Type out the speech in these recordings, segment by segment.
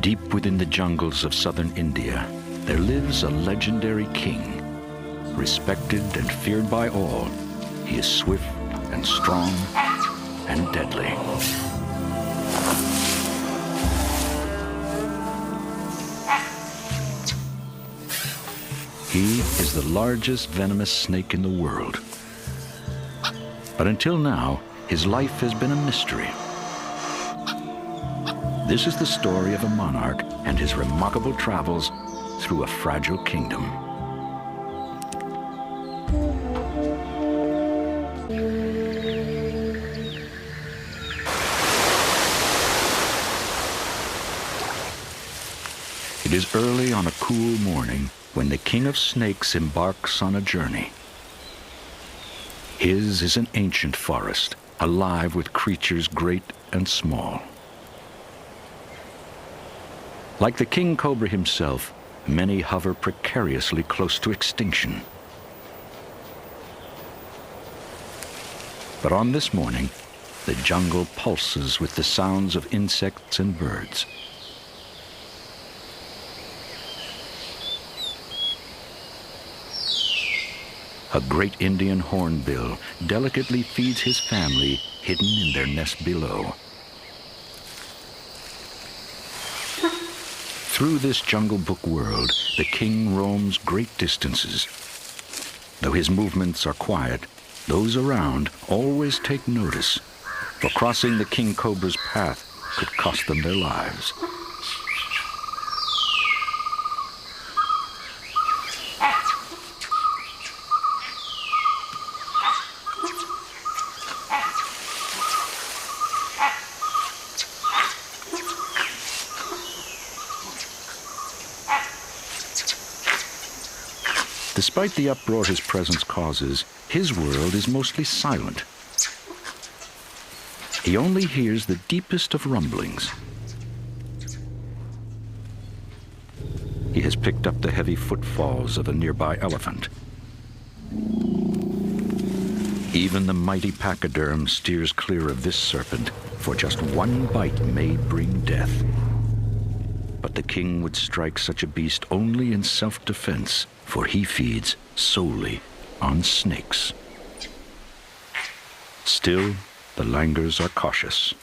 Deep within the jungles of southern India, there lives a legendary king. Respected and feared by all, he is swift and strong and deadly. He is the largest venomous snake in the world. But until now, his life has been a mystery. This is the story of a monarch and his remarkable travels through a fragile kingdom. It is early on a cool morning when the king of snakes embarks on a journey. His is an ancient forest, alive with creatures great and small. Like the king cobra himself, many hover precariously close to extinction. But on this morning, the jungle pulses with the sounds of insects and birds. A great Indian hornbill delicately feeds his family hidden in their nest below. Through this Jungle Book world, the king roams great distances. Though his movements are quiet, those around always take notice, for crossing the king cobra's path could cost them their lives. Despite the uproar his presence causes, his world is mostly silent. He only hears the deepest of rumblings. He has picked up the heavy footfalls of a nearby elephant. Even the mighty pachyderm steers clear of this serpent, for just one bite may bring death. But the king would strike such a beast only in self-defense, for he feeds solely on snakes. Still, the langurs are cautious.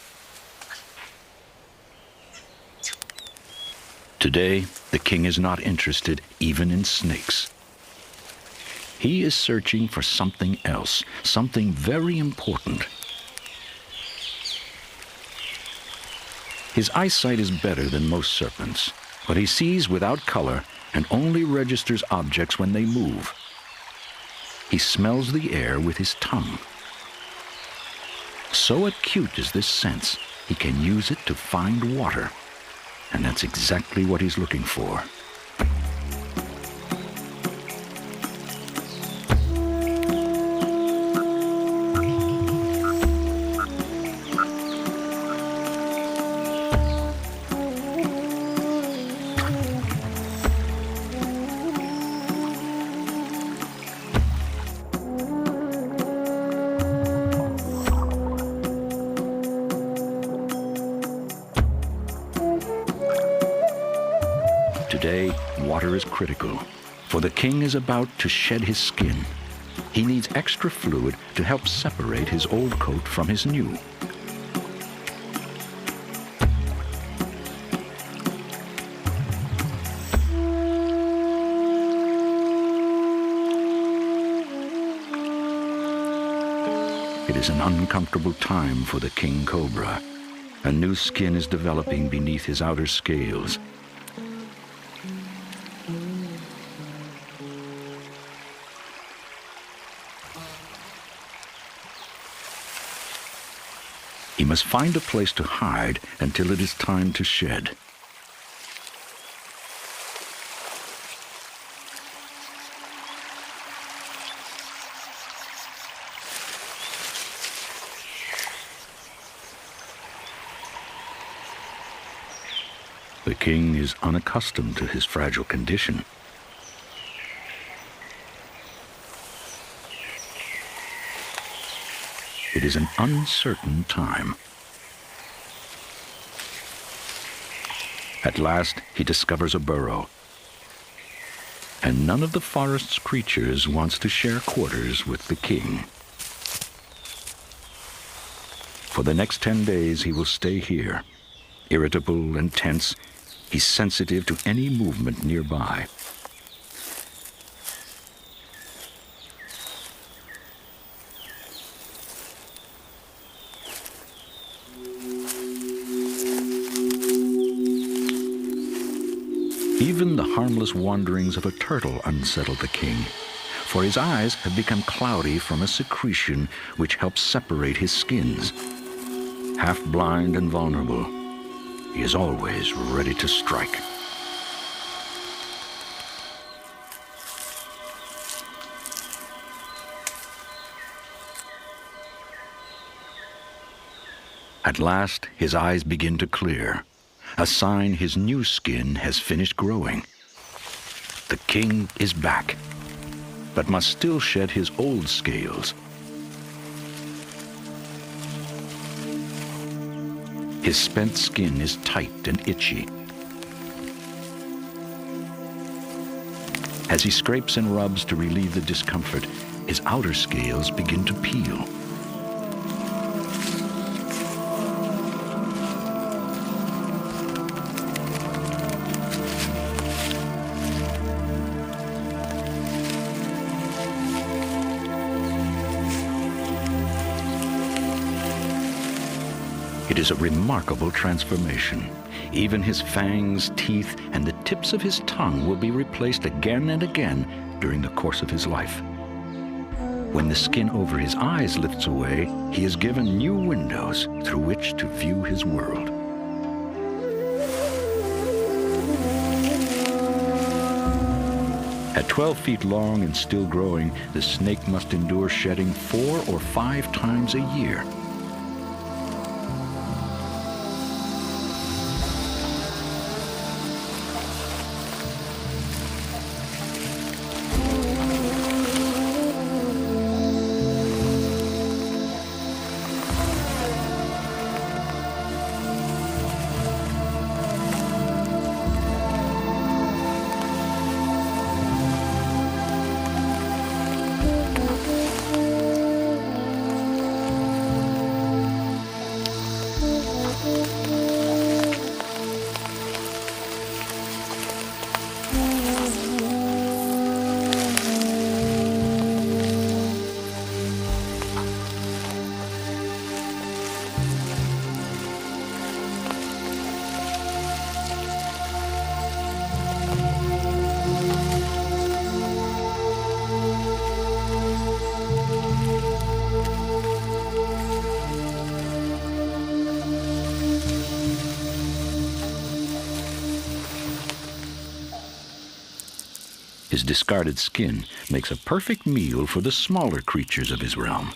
Today, the king is not interested even in snakes. He is searching for something else, something very important. His eyesight is better than most serpents, but he sees without color and only registers objects when they move. He smells the air with his tongue. So acute is this sense, he can use it to find water. And that's exactly what he's looking for. Today, water is critical, for the king is about to shed his skin. He needs extra fluid to help separate his old coat from his new. It is an uncomfortable time for the king cobra. A new skin is developing beneath his outer scales. He must find a place to hide until it is time to shed. The king is unaccustomed to his fragile condition. It is an uncertain time. At last, he discovers a burrow. And none of the forest's creatures wants to share quarters with the king. For the next 10 days, he will stay here. Irritable and tense, he's sensitive to any movement nearby. Even the harmless wanderings of a turtle unsettle the king, for his eyes have become cloudy from a secretion which helps separate his skins. Half blind and vulnerable, he is always ready to strike. At last, his eyes begin to clear, a sign his new skin has finished growing. The king is back, but must still shed his old scales. His spent skin is tight and itchy. As he scrapes and rubs to relieve the discomfort, his outer scales begin to peel. It is a remarkable transformation. Even his fangs, teeth, and the tips of his tongue will be replaced again and again during the course of his life. When the skin over his eyes lifts away, he is given new windows through which to view his world. At 12 feet long and still growing, the snake must endure shedding 4 or 5 times a year. His discarded skin makes a perfect meal for the smaller creatures of his realm.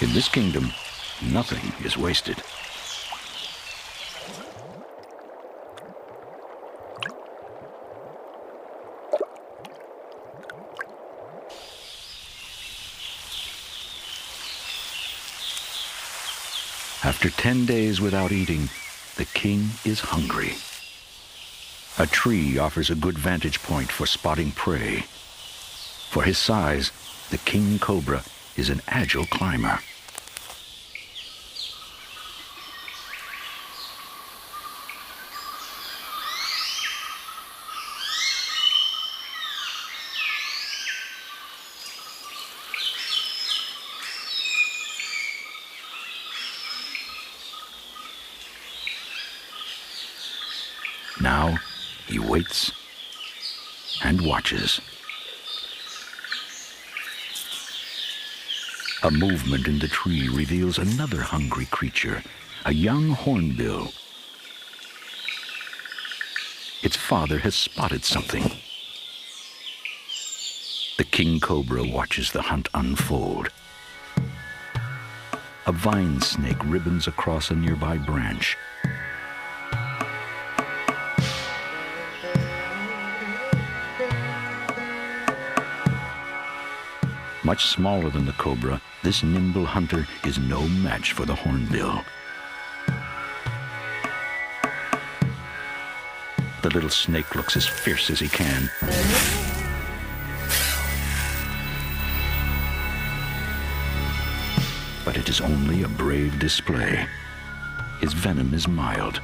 In this kingdom, nothing is wasted. After 10 days without eating, the king is hungry. A tree offers a good vantage point for spotting prey. For his size, the king cobra is an agile climber. Now he waits and watches. A movement in the tree reveals another hungry creature, a young hornbill. Its father has spotted something. The king cobra watches the hunt unfold. A vine snake ribbons across a nearby branch. Much smaller than the cobra, this nimble hunter is no match for the hornbill. The little snake looks as fierce as he can. But it is only a brave display. His venom is mild.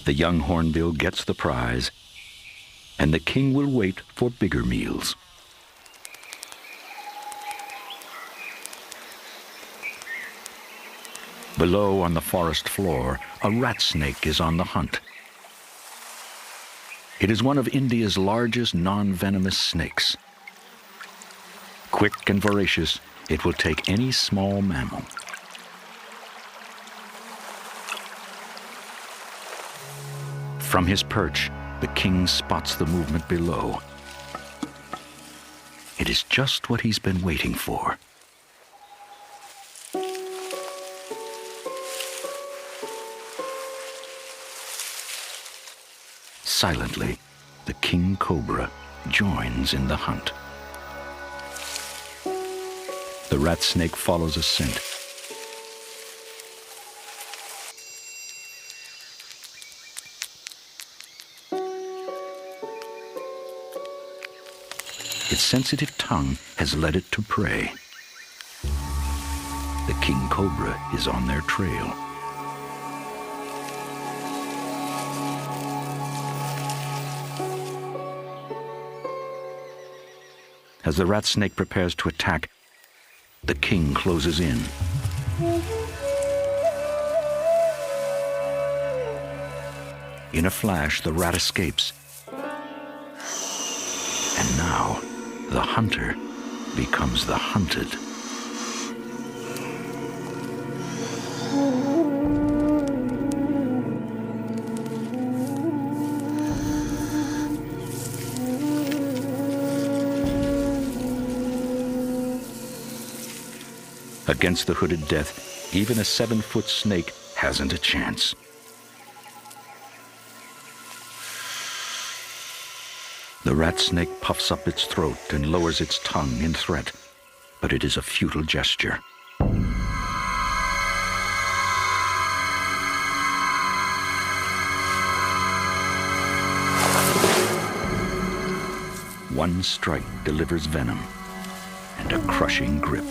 The young hornbill gets the prize, and the king will wait for bigger meals. Below on the forest floor, a rat snake is on the hunt. It is one of India's largest non-venomous snakes. Quick and voracious, it will take any small mammal. From his perch, the king spots the movement below. It is just what he's been waiting for. Silently, the king cobra joins in the hunt. The rat snake follows a scent. Its sensitive tongue has led it to prey. The king cobra is on their trail. As the rat snake prepares to attack, the king closes in. In a flash, the rat escapes. And now, the hunter becomes the hunted. Against the hooded death, even a 7-foot snake hasn't a chance. The rat snake puffs up its throat and lowers its tongue in threat, but it is a futile gesture. One strike delivers venom and a crushing grip.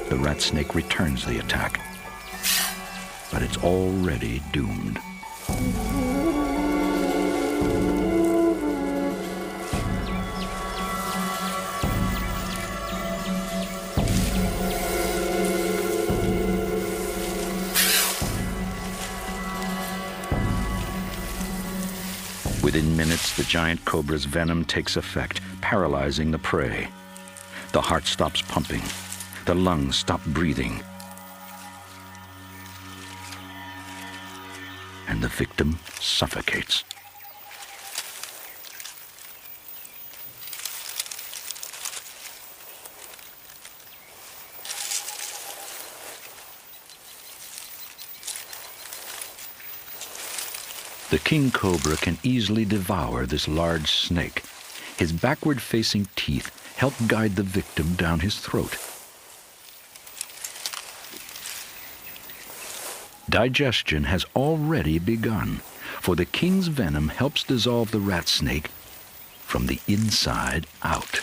The rat snake returns the attack, but it's already doomed. Within minutes, the giant cobra's venom takes effect, paralyzing the prey. The heart stops pumping. The lungs stop breathing. And the victim suffocates. The king cobra can easily devour this large snake. His backward-facing teeth help guide the victim down his throat. Digestion has already begun, for the king's venom helps dissolve the rat snake from the inside out.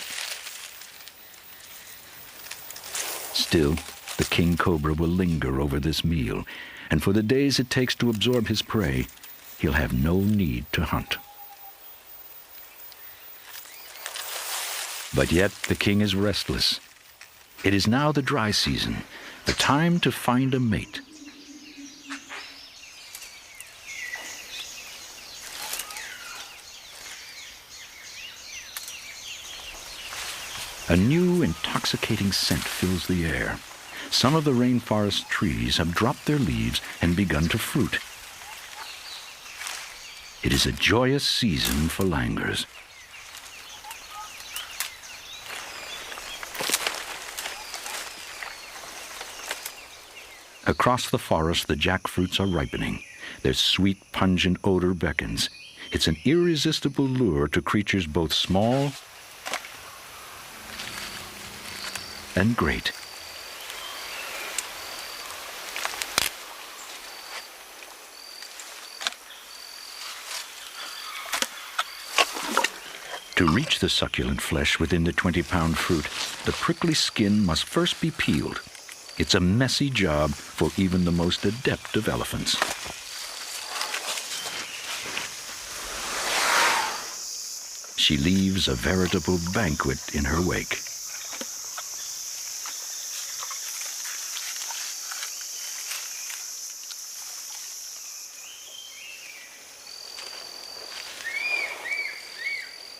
Still, the king cobra will linger over this meal, and for the days it takes to absorb his prey, he'll have no need to hunt. But yet the king is restless. It is now the dry season, the time to find a mate. A new, intoxicating scent fills the air. Some of the rainforest trees have dropped their leaves and begun to fruit. It is a joyous season for langurs. Across the forest, the jackfruits are ripening. Their sweet, pungent odor beckons. It's an irresistible lure to creatures both small and great. To reach the succulent flesh within the 20-pound fruit, the prickly skin must first be peeled. It's a messy job for even the most adept of elephants. She leaves a veritable banquet in her wake.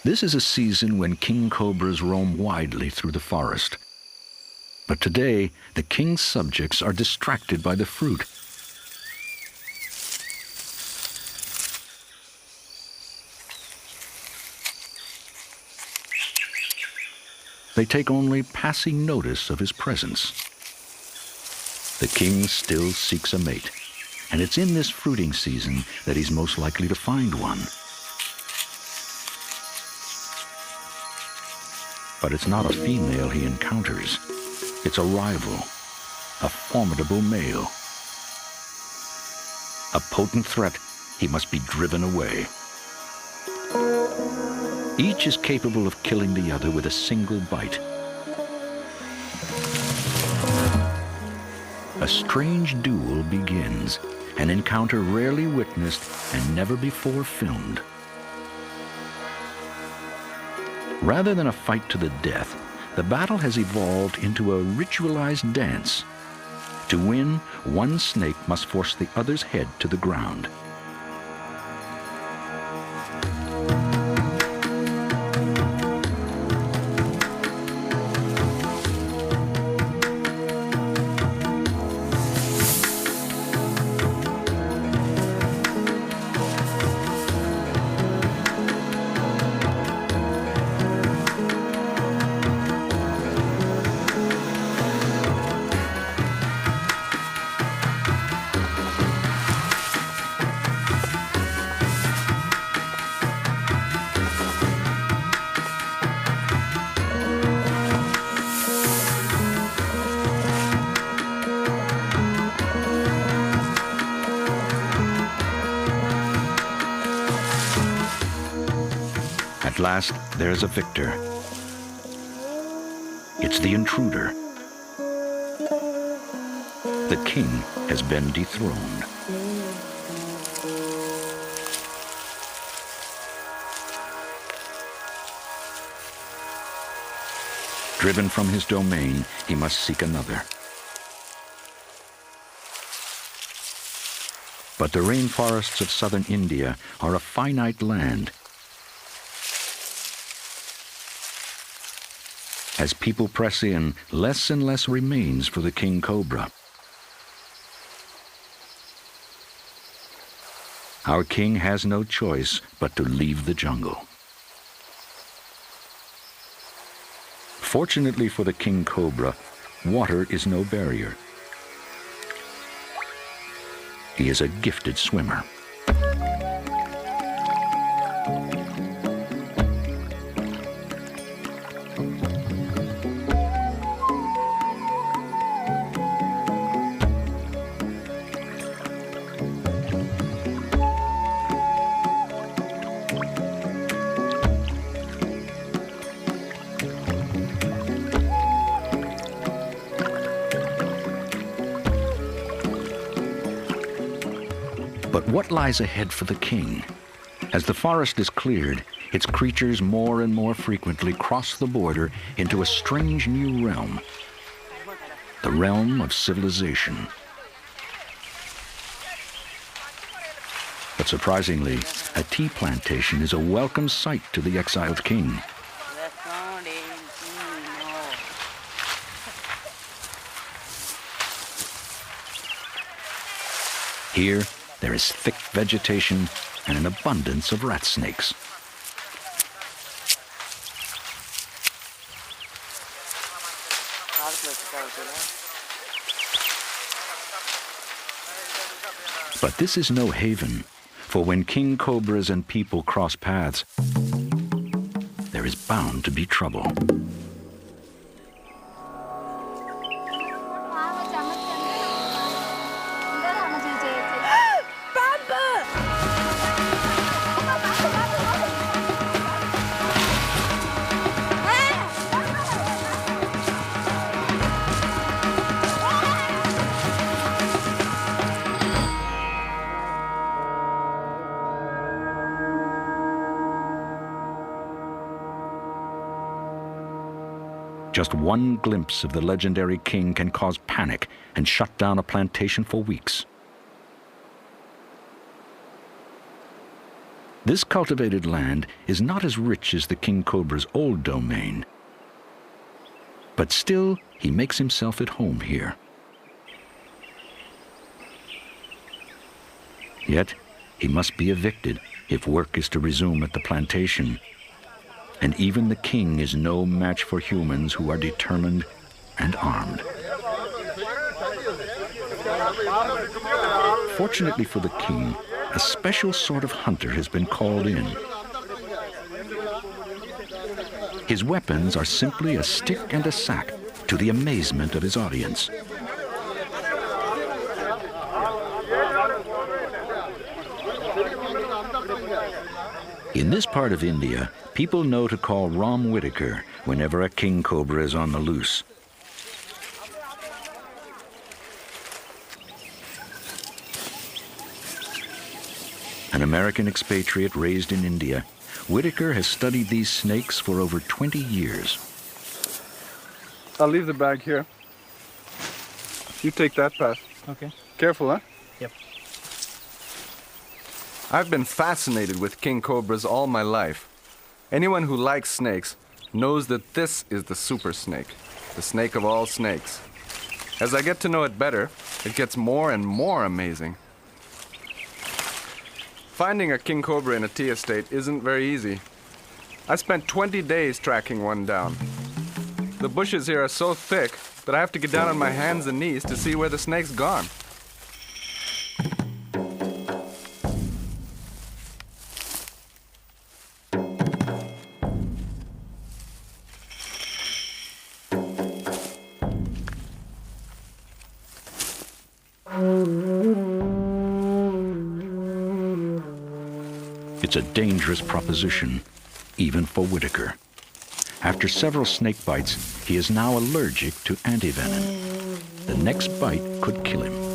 This is a season when king cobras roam widely through the forest. But today, the king's subjects are distracted by the fruit. They take only passing notice of his presence. The king still seeks a mate, and it's in this fruiting season that he's most likely to find one. But it's not a female he encounters. It's a rival, a formidable male. A potent threat, he must be driven away. Each is capable of killing the other with a single bite. A strange duel begins, an encounter rarely witnessed and never before filmed. Rather than a fight to the death, the battle has evolved into a ritualized dance. To win, one snake must force the other's head to the ground. At last, there's a victor. It's the intruder. The king has been dethroned. Driven from his domain, he must seek another. But the rainforests of southern India are a finite land. As people press in, less and less remains for the king cobra. Our king has no choice but to leave the jungle. Fortunately for the king cobra, water is no barrier. He is a gifted swimmer. But what lies ahead for the king? As the forest is cleared, its creatures more and more frequently cross the border into a strange new realm, the realm of civilization. But surprisingly, a tea plantation is a welcome sight to the exiled king. Here, there is thick vegetation and an abundance of rat snakes. But this is no haven, for when king cobras and people cross paths, there is bound to be trouble. Just one glimpse of the legendary king can cause panic and shut down a plantation for weeks. This cultivated land is not as rich as the king cobra's old domain, but still he makes himself at home here. Yet he must be evicted if work is to resume at the plantation. And even the king is no match for humans who are determined and armed. Fortunately for the king, a special sort of hunter has been called in. His weapons are simply a stick and a sack, to the amazement of his audience. In this part of India, people know to call Ram Whitaker whenever a king cobra is on the loose. An American expatriate raised in India, Whitaker has studied these snakes for over 20 years. I'll leave the bag here. You take that path. Okay. Careful, huh? Yep. I've been fascinated with king cobras all my life. Anyone who likes snakes knows that this is the super snake, the snake of all snakes. As I get to know it better, it gets more and more amazing. Finding a king cobra in a tea estate isn't very easy. I spent 20 days tracking one down. The bushes here are so thick that I have to get down on my hands and knees to see where the snake's gone. It's a dangerous proposition, even for Whitaker. After several snake bites, he is now allergic to antivenom. The next bite could kill him.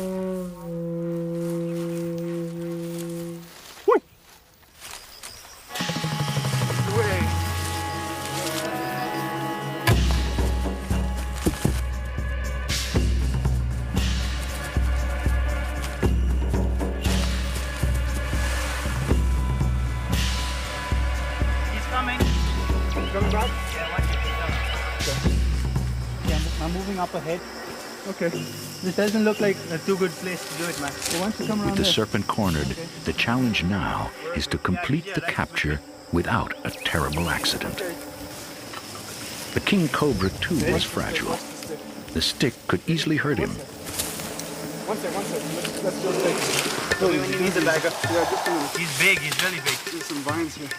I'm moving up ahead. Okay. This doesn't look like a too good place to do it, man. So once you come around With the there, serpent cornered, the challenge now is to complete the capture without a terrible accident. The king cobra, too, was fragile. The stick could easily hurt him. One sec. Let's just take... So you need the bag up. Yeah, just a minute. He's big, he's really big. There's some vines here.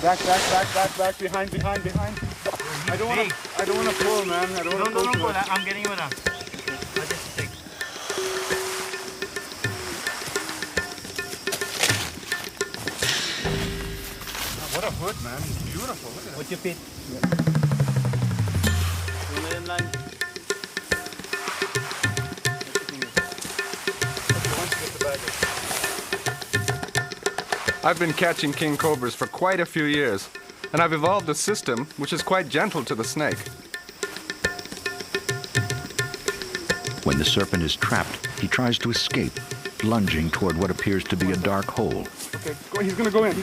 Back, behind. I don't want to pull, man. I don't want to pull. I'm getting you around. I'll just take. What a hood, man. It's beautiful. Look at that. What's your feet? I've been catching king cobras for quite a few years, and I've evolved a system which is quite gentle to the snake. When the serpent is trapped, he tries to escape, lunging toward what appears to be a dark hole. Okay, he's gonna go in.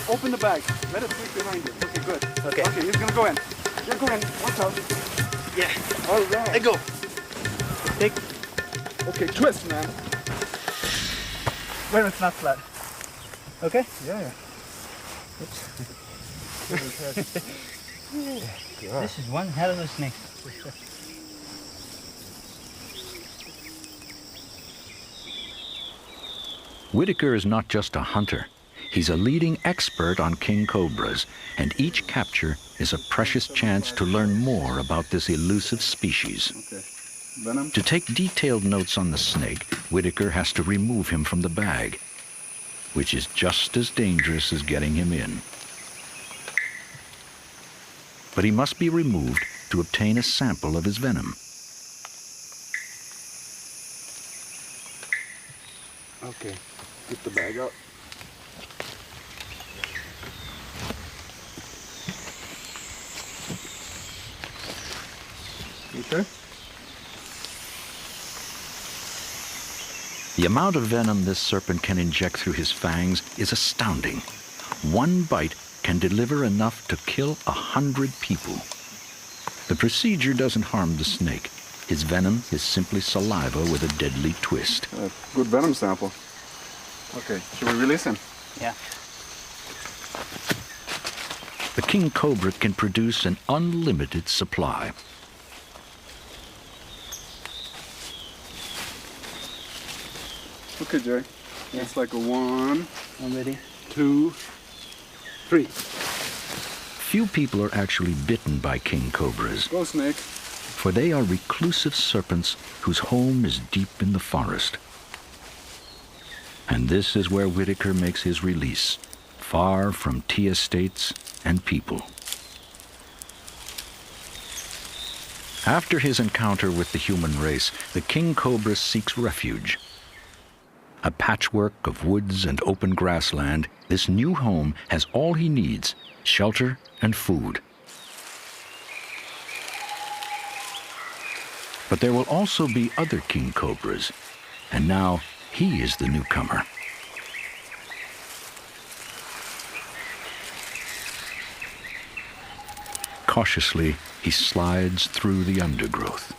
Open the bag. Let it sneak behind you. Okay, good. Okay, he's gonna go in. Yeah, go in. Watch out. Yeah. All right. Let go. Take. Okay, twist, man. Wait, it's not flat. Okay? Yeah. This is one hell of a snake. Whitaker is not just a hunter. He's a leading expert on king cobras, and each capture is a precious chance to learn more about this elusive species. Okay. Venom. To take detailed notes on the snake, Whitaker has to remove him from the bag, which is just as dangerous as getting him in. But he must be removed to obtain a sample of his venom. Okay. Get the bag out. Okay. The amount of venom this serpent can inject through his fangs is astounding. One bite can deliver enough to kill 100 people. The procedure doesn't harm the snake. His venom is simply saliva with a deadly twist. Good venom sample. Okay, should we release him? Yeah. The king cobra can produce an unlimited supply. Okay, Jay. Yeah. It's like a 1, I'm ready. 2, 3. Few people are actually bitten by king cobras, Go, snake. for they are reclusive serpents whose home is deep in the forest. And this is where Whitaker makes his release, far from tea estates and people. After his encounter with the human race, the king cobra seeks refuge. A patchwork of woods and open grassland, this new home has all he needs: shelter and food. But there will also be other king cobras, and now he is the newcomer. Cautiously, he slides through the undergrowth.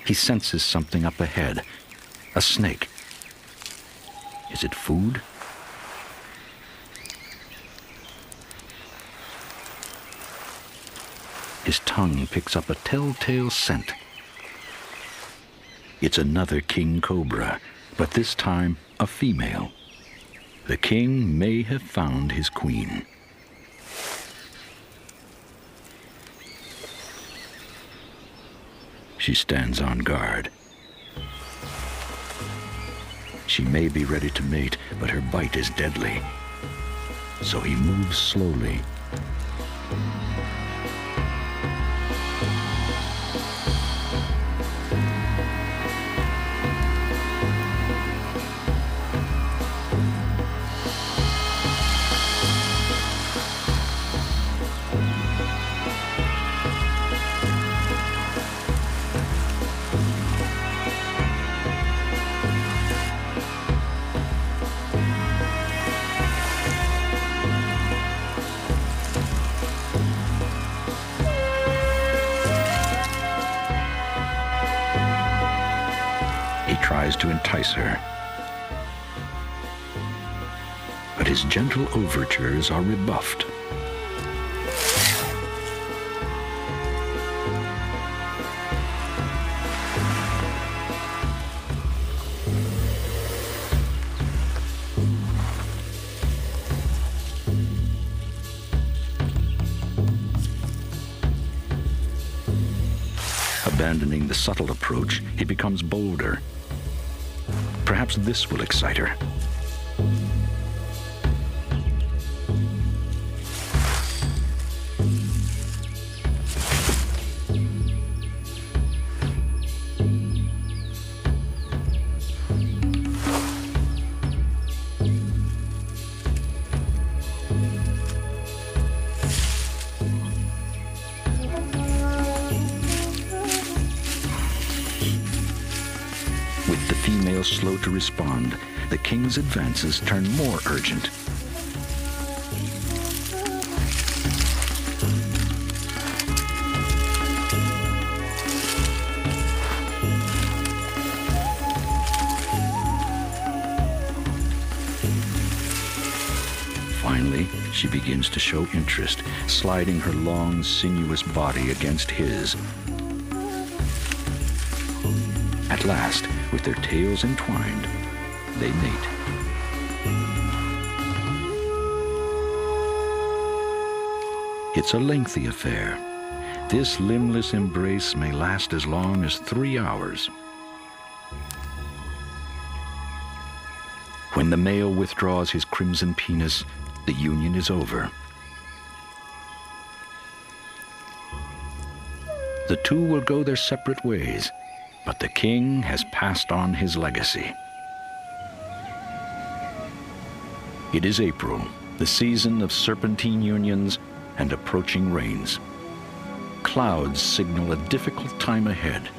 He senses something up ahead, a snake. Is it food? His tongue picks up a telltale scent. It's another king cobra, but this time a female. The king may have found his queen. She stands on guard. She may be ready to mate, but her bite is deadly. So he moves slowly. Tries to entice her. But his gentle overtures are rebuffed. Abandoning the subtle approach, he becomes bolder. Perhaps this will excite her. With the female slow to respond, the king's advances turn more urgent. Finally, she begins to show interest, sliding her long, sinuous body against his. At last, with their tails entwined, they mate. It's a lengthy affair. This limbless embrace may last as long as 3 hours. When the male withdraws his crimson penis, the union is over. The two will go their separate ways, but the king has passed on his legacy. It is April, the season of serpentine unions and approaching rains. Clouds signal a difficult time ahead.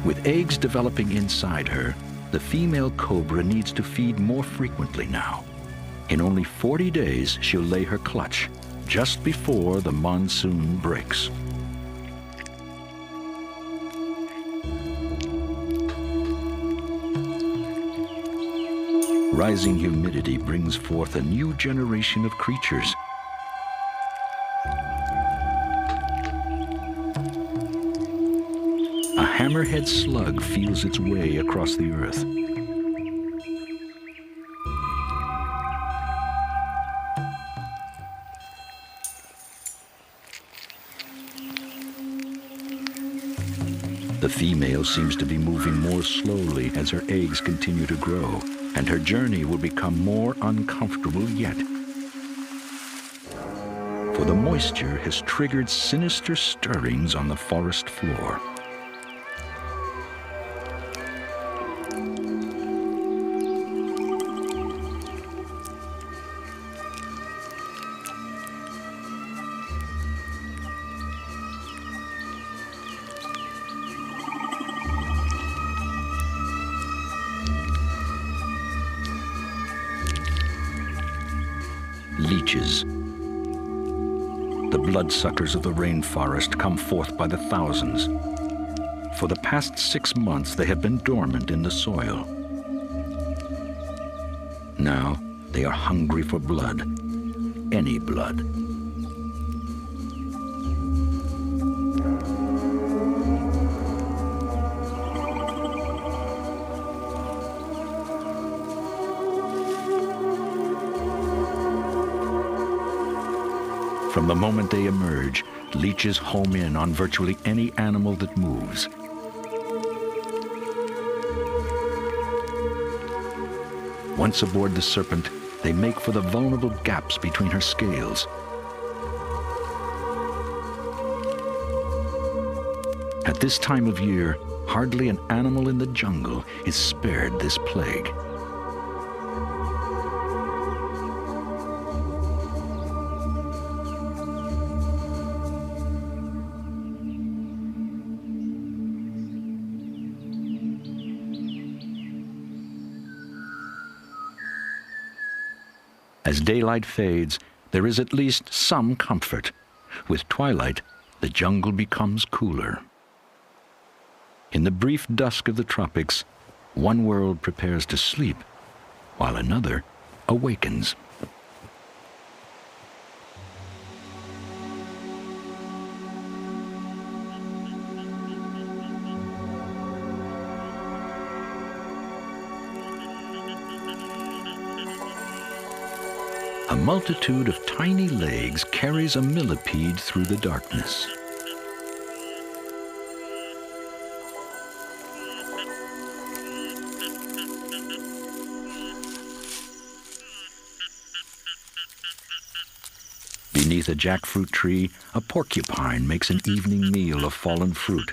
With eggs developing inside her, the female cobra needs to feed more frequently now. In only 40 days, she'll lay her clutch, just before the monsoon breaks. Rising humidity brings forth a new generation of creatures. A hammerhead slug feels its way across the earth. The female seems to be moving more slowly as her eggs continue to grow, and her journey will become more uncomfortable yet. For the moisture has triggered sinister stirrings on the forest floor. Leeches. The bloodsuckers of the rainforest come forth by the thousands. For the past 6 months, they have been dormant in the soil. Now, they are hungry for blood, any blood. From the moment they emerge, leeches home in on virtually any animal that moves. Once aboard the serpent, they make for the vulnerable gaps between her scales. At this time of year, hardly an animal in the jungle is spared this plague. As daylight fades, there is at least some comfort. With twilight, the jungle becomes cooler. In the brief dusk of the tropics, one world prepares to sleep, while another awakens. A multitude of tiny legs carries a millipede through the darkness. Beneath a jackfruit tree, a porcupine makes an evening meal of fallen fruit.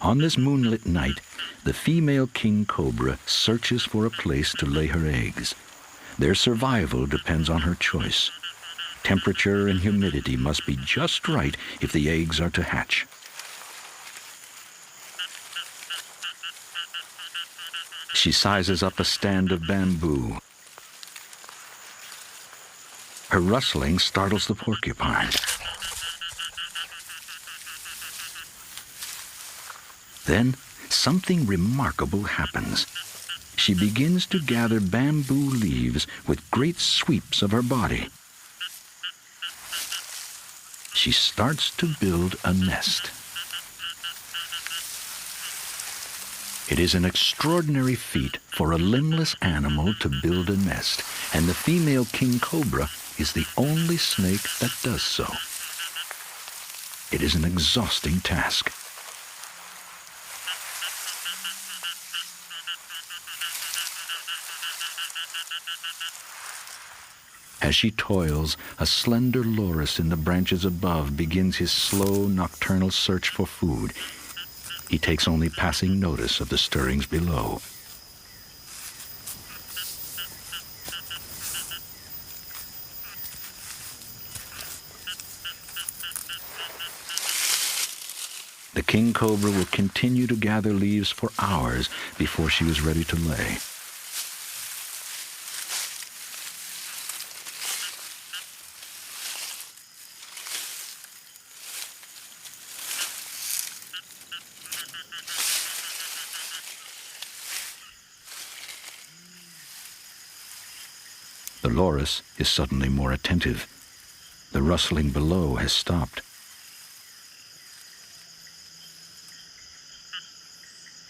On this moonlit night, the female king cobra searches for a place to lay her eggs. Their survival depends on her choice. Temperature and humidity must be just right if the eggs are to hatch. She sizes up a stand of bamboo. Her rustling startles the porcupine. Then, something remarkable happens. She begins to gather bamboo leaves with great sweeps of her body. She starts to build a nest. It is an extraordinary feat for a limbless animal to build a nest, and the female king cobra is the only snake that does so. It is an exhausting task. As she toils, a slender loris in the branches above begins his slow nocturnal search for food. He takes only passing notice of the stirrings below. The king cobra will continue to gather leaves for hours before she is ready to lay. The loris is suddenly more attentive. The rustling below has stopped.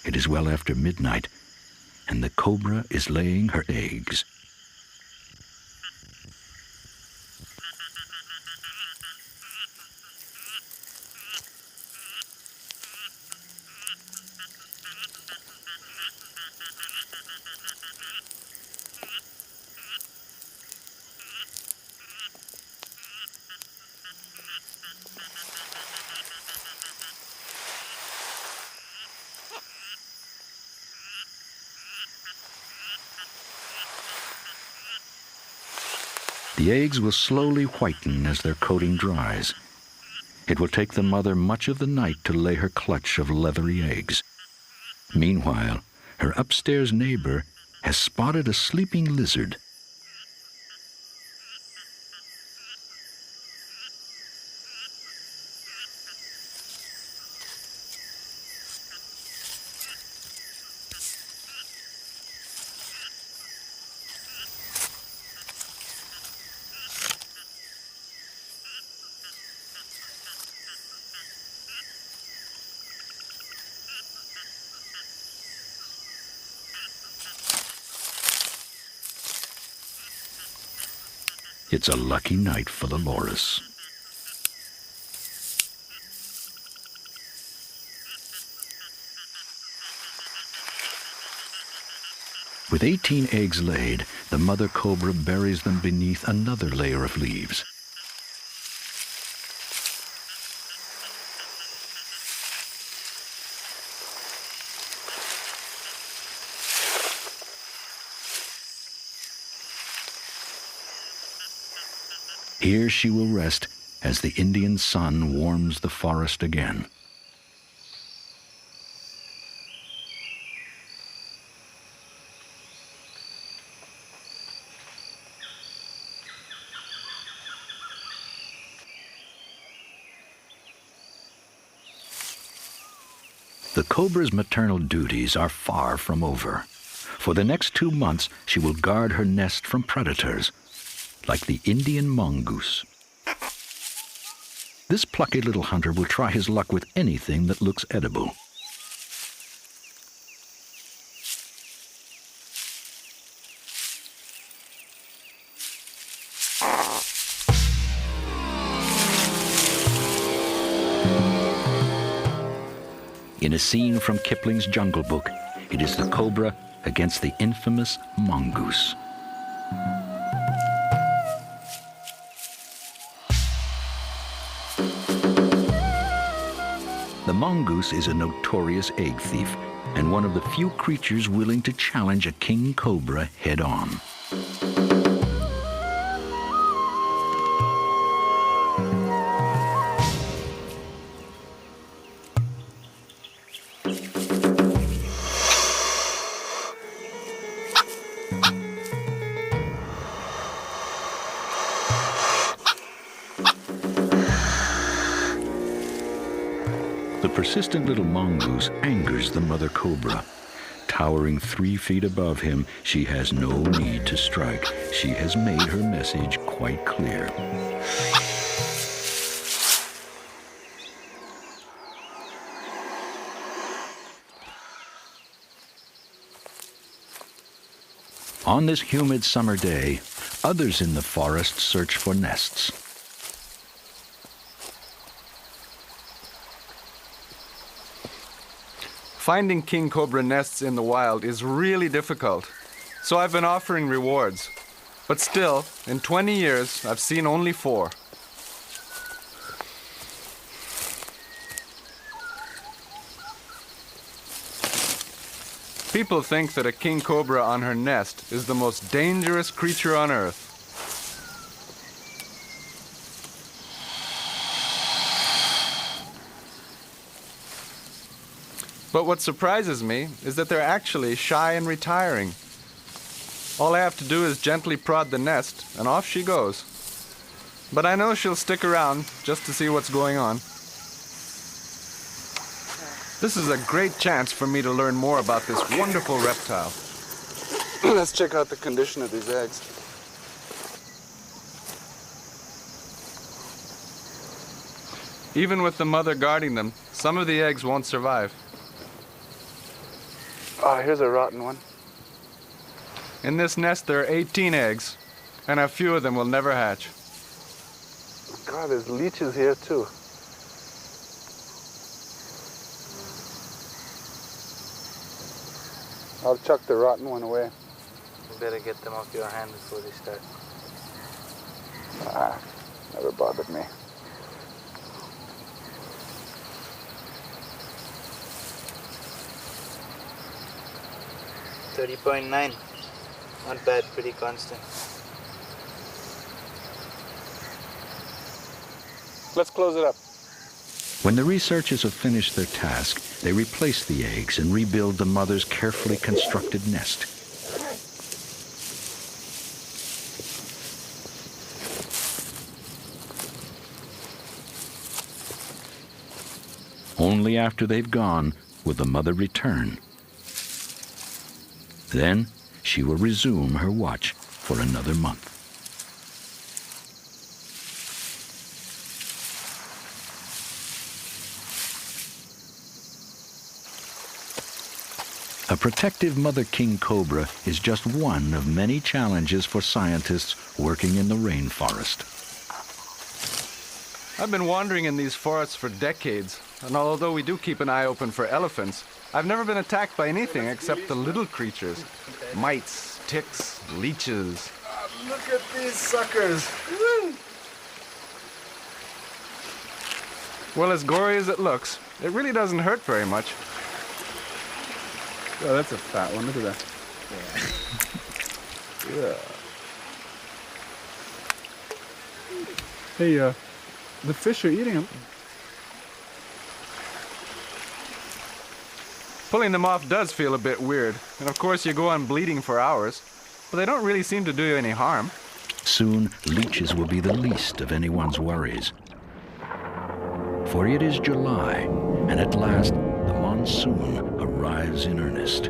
It is well after midnight, and the cobra is laying her eggs. The eggs will slowly whiten as their coating dries. It will take the mother much of the night to lay her clutch of leathery eggs. Meanwhile, her upstairs neighbor has spotted a sleeping lizard. It's a lucky night for the loris. With 18 eggs laid, the mother cobra buries them beneath another layer of leaves. Here she will rest as the Indian sun warms the forest again. The cobra's maternal duties are far from over. For the next 2 months, she will guard her nest from predators, like the Indian mongoose. This plucky little hunter will try his luck with anything that looks edible. In a scene from Kipling's Jungle Book, it is the cobra against the infamous mongoose. The mongoose is a notorious egg thief and one of the few creatures willing to challenge a king cobra head-on. The persistent little mongoose angers the mother cobra. Towering 3 feet above him, she has no need to strike. She has made her message quite clear. On this humid summer day, others in the forest search for nests. Finding king cobra nests in the wild is really difficult, so I've been offering rewards. But still, in 20 years, I've seen only 4. People think that a king cobra on her nest is the most dangerous creature on earth. But what surprises me is that they're actually shy and retiring. All I have to do is gently prod the nest, and off she goes. But I know she'll stick around just to see what's going on. This is a great chance for me to learn more about this wonderful reptile. Let's check out the condition of these eggs. Even with the mother guarding them, some of the eggs won't survive. Oh, here's a rotten one. In this nest there are 18 eggs, and a few of them will never hatch. God, there's leeches here too. I'll chuck the rotten one away. You better get them off your hand before they start. Ah, never bothered me. $30.9. Not bad, pretty constant. Let's close it up. When the researchers have finished their task, they replace the eggs and rebuild the mother's carefully constructed nest. Only after they've gone will the mother return. Then she will resume her watch for another month. A protective mother king cobra is just one of many challenges for scientists working in the rainforest. I've been wandering in these forests for decades, and although we do keep an eye open for elephants, I've never been attacked by anything except the little creatures. Mites, ticks, leeches. Look at these suckers. Well, as gory as it looks, it really doesn't hurt very much. Oh, that's a fat one. Look at that. Yeah. Hey, the fish are eating them. Pulling them off does feel a bit weird, and of course you go on bleeding for hours, but they don't really seem to do you any harm. Soon, leeches will be the least of anyone's worries. For it is July, and at last the monsoon arrives in earnest.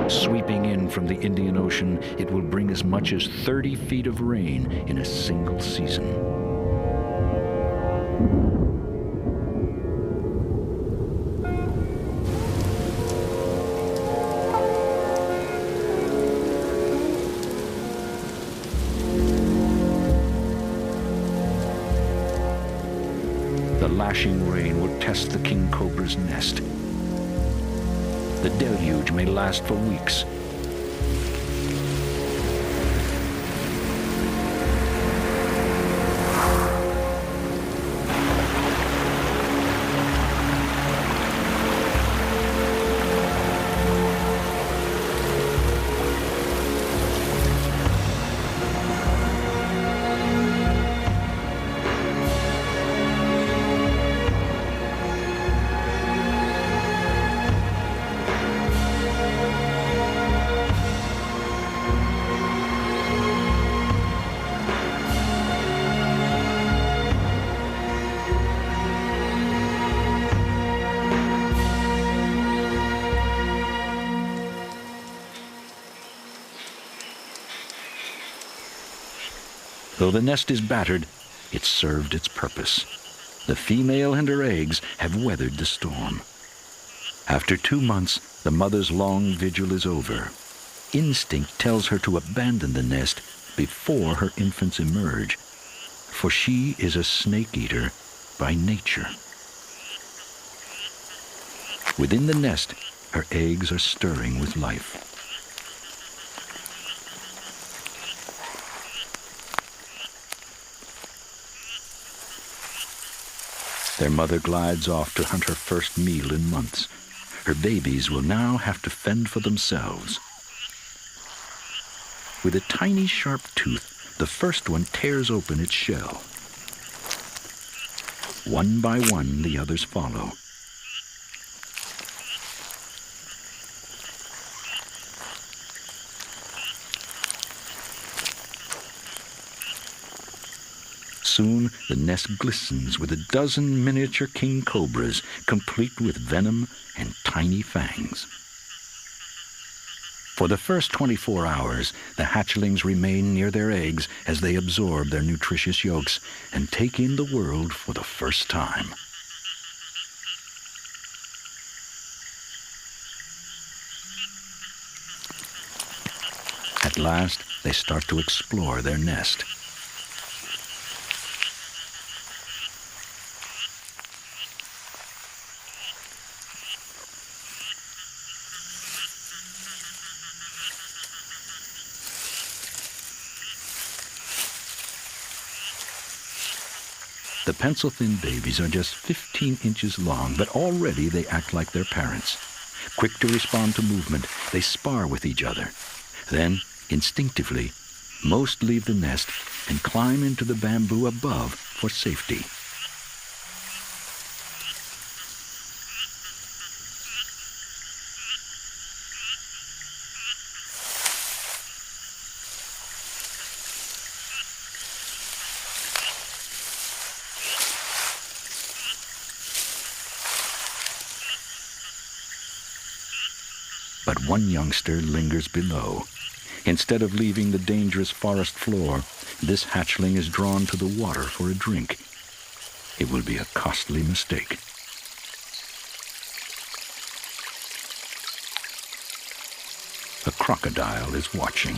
Sweeping in from the Indian Ocean, it will bring as much as 30 feet of rain in a single season. The lashing rain will test the king cobra's nest. The deluge may last for weeks. Though the nest is battered, it served its purpose. The female and her eggs have weathered the storm. After 2 months, the mother's long vigil is over. Instinct tells her to abandon the nest before her infants emerge, for she is a snake eater by nature. Within the nest, her eggs are stirring with life. Their mother glides off to hunt her first meal in months. Her babies will now have to fend for themselves. With a tiny sharp tooth, the first one tears open its shell. One by one, the others follow. Soon, the nest glistens with a dozen miniature king cobras, complete with venom and tiny fangs. For the first 24 hours, the hatchlings remain near their eggs as they absorb their nutritious yolks and take in the world for the first time. At last, they start to explore their nest. The pencil-thin babies are just 15 inches long, but already they act like their parents. Quick to respond to movement, they spar with each other. Then, instinctively, most leave the nest and climb into the bamboo above for safety. But one youngster lingers below. Instead of leaving the dangerous forest floor, this hatchling is drawn to the water for a drink. It will be a costly mistake. A crocodile is watching.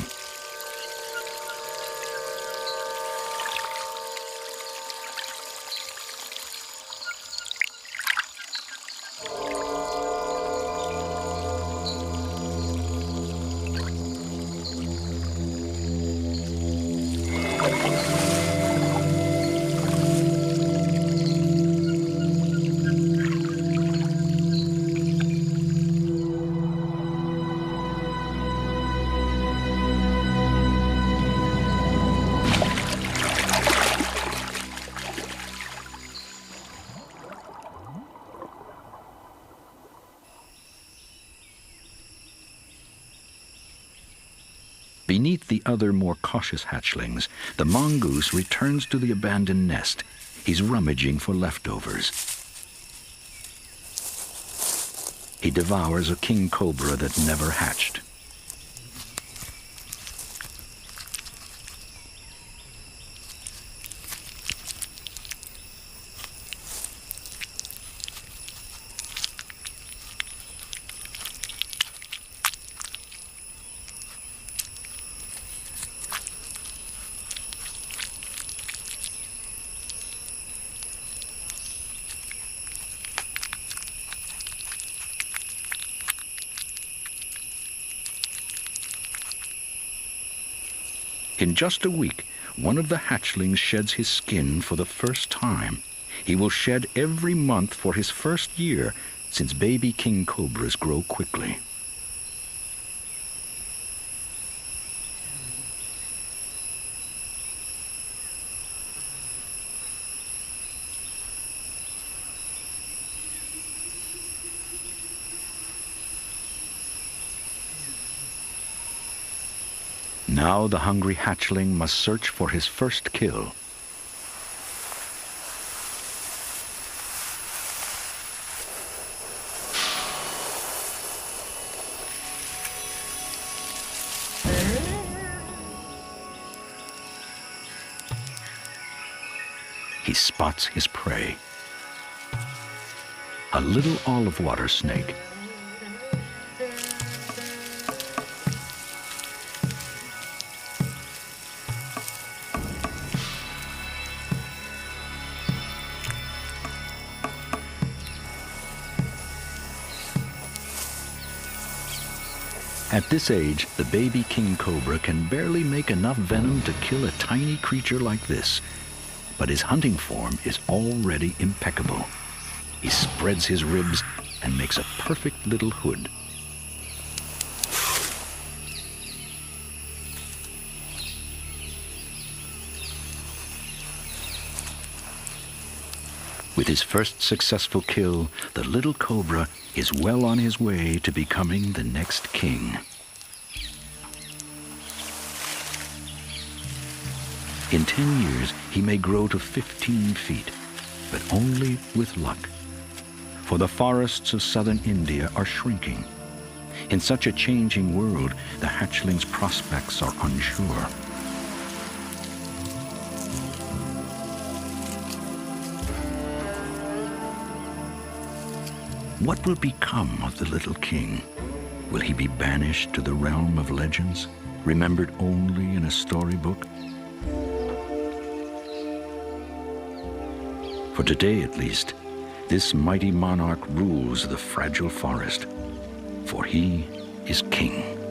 Beneath the other, more cautious hatchlings, the mongoose returns to the abandoned nest. He's rummaging for leftovers. He devours a king cobra that never hatched. In just a week, one of the hatchlings sheds his skin for the first time. He will shed every month for his first year, since baby king cobras grow quickly. Now the hungry hatchling must search for his first kill. he spots his prey. A little olive water snake. At this age, the baby king cobra can barely make enough venom to kill a tiny creature like this. But his hunting form is already impeccable. He spreads his ribs and makes a perfect little hood. With his first successful kill, the little cobra is well on his way to becoming the next king. In 10 years, he may grow to 15 feet, but only with luck. For the forests of southern India are shrinking. In such a changing world, the hatchling's prospects are unsure. What will become of the little king? Will he be banished to the realm of legends, remembered only in a storybook? For today, at least, this mighty monarch rules the fragile forest, for he is king.